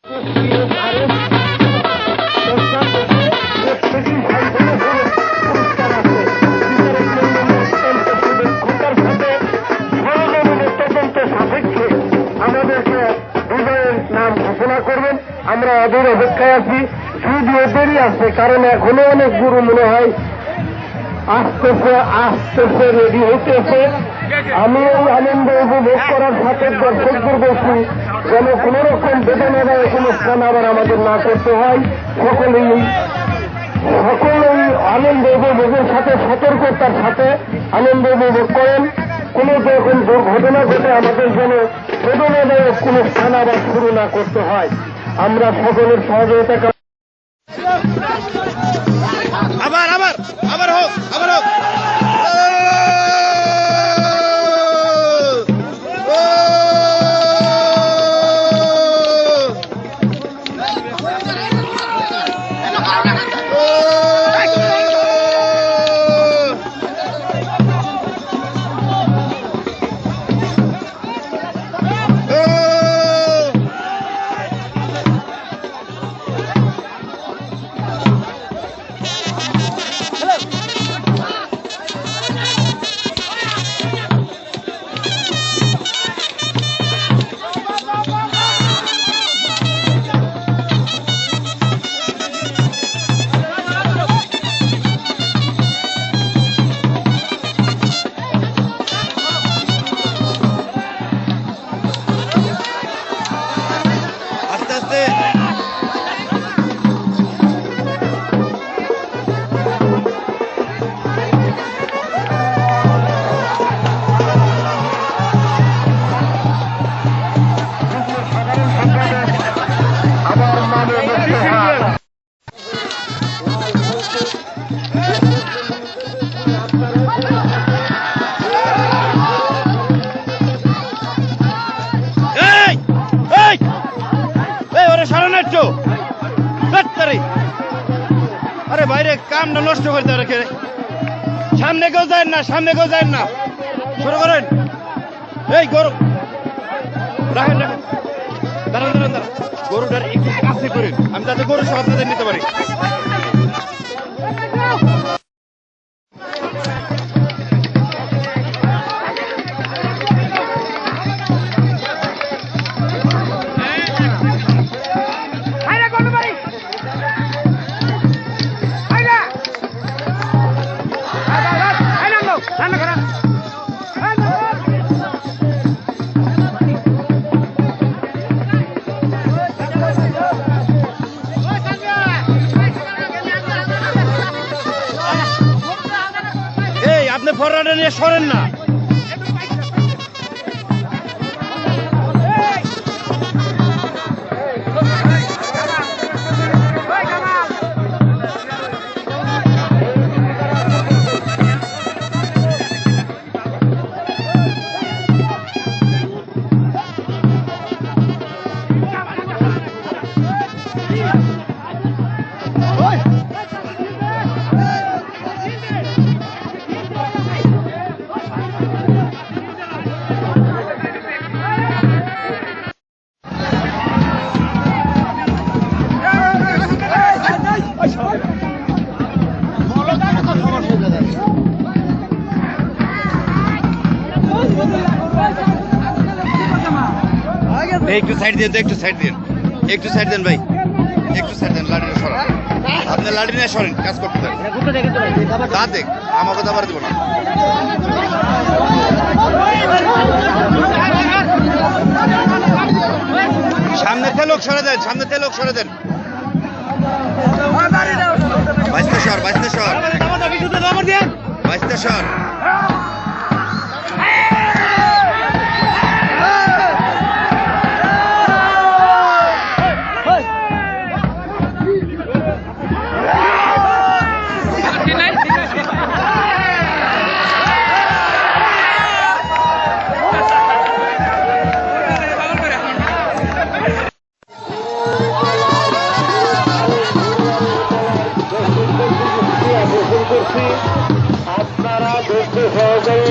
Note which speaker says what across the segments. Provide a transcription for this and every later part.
Speaker 1: আমাদেরকে বিজয়ের নাম ঘোষণা করবেন। আমরা ওদের অপেক্ষায় আছি, যদিও দেরি আছে, কারণ এখনো অনেক গুরু মনে হয় আসতেছে রেডি হইতেছে। আমি এই আনন্দ উপভোগ করার সাথে দর্শকদের বলছি যেন কোন রকম বেদনাদায়ক অনুষ্ঠান আবার আমাদের না করতে হয়। সকলেই আনন্দ উপভোগের সাথে সতর্কতার সাথে আনন্দ উপভোগ করেন। কোনো যখন দুর্ঘটনা ঘটে আমাদের যেন বেদনাদায়ক কোনো স্থান আবার শুরু না করতে হয়। আমরা সকলের সহযোগিতা
Speaker 2: আবার আবার আবার হোক আবার হোক। আরে বাইরে কামটা নষ্ট করতে রেখে সামনে কেউ যায় না, সামনে কেউ যায় না, শুরু করেন। এই গরু রাখেন রাখেন, দাঁড়ান দাঁড়ান দাঁড়ান, গরুটার একটু কাছে করেন, আমি তাতে গরু সহ আপনাদের নিতে পারি। আপনি ফরওয়ার্ডে নিয়ে সরেন না। একটু সাইড দিন, একটু সাইড দিন, একটু সাইড দেন ভাই, একটু সাইড দেন, লাঠি সরান, আপনি লাঠি নিয়ে সরেন, কাজ করতে দেন। তা দেখ, আমাকে দাবার দিব না। সামনে লোক সরে দেন, সামনে লোক সরে দেন। বাইশতে সর, বাইশতে সর, বাইশতে সর।
Speaker 1: আপনারা ধৈর্য সহকারে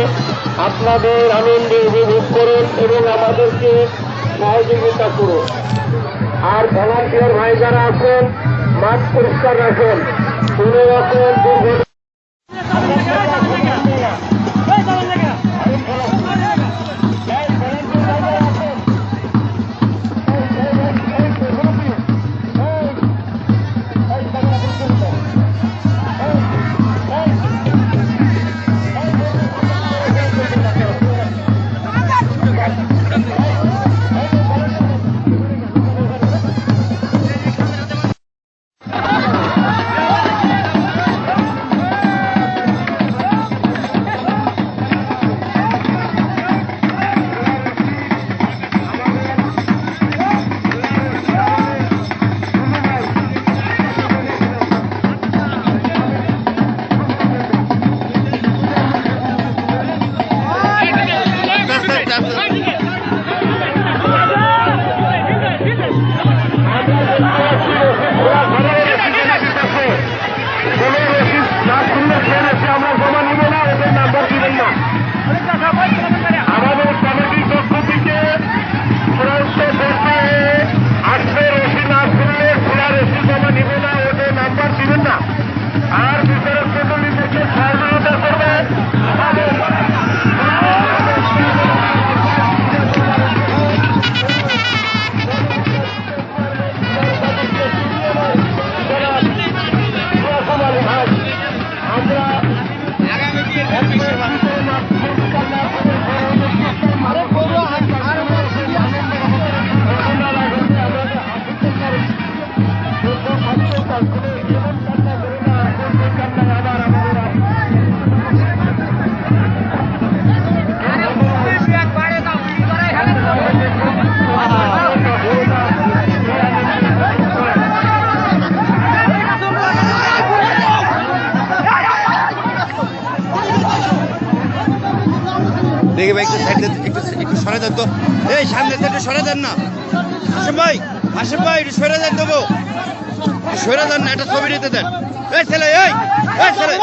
Speaker 1: আপনাদের আনন্দ উপভোগ করুন এবং আমাদেরকে সহযোগিতা করুন। আর ভলান্টিয়ার ভাই যারা আছেন মাঠ পরিষ্কার রাখেন। কোনো রকম দুর্ঘটনা আমাদের কমিটির পক্ষ থেকে চূড়ান্ত করতে আসবে। রসি না শুনলে খোলা রসি জমা নিবে না, ওদের নাম্বার দিবেন না। আর বিচারক মন্ডলীদেরকে সহযোগিতা করবেন।
Speaker 2: দেখে ভাই একটু সাইড একটু সরে দেন তো। এই সামনে একটু সরে দেন না। আসেন ভাই একটু সরে দেন দেবো, সরে দেন না, একটা ছবি নিতে দেন। এই ছেলে, এই ছেলে,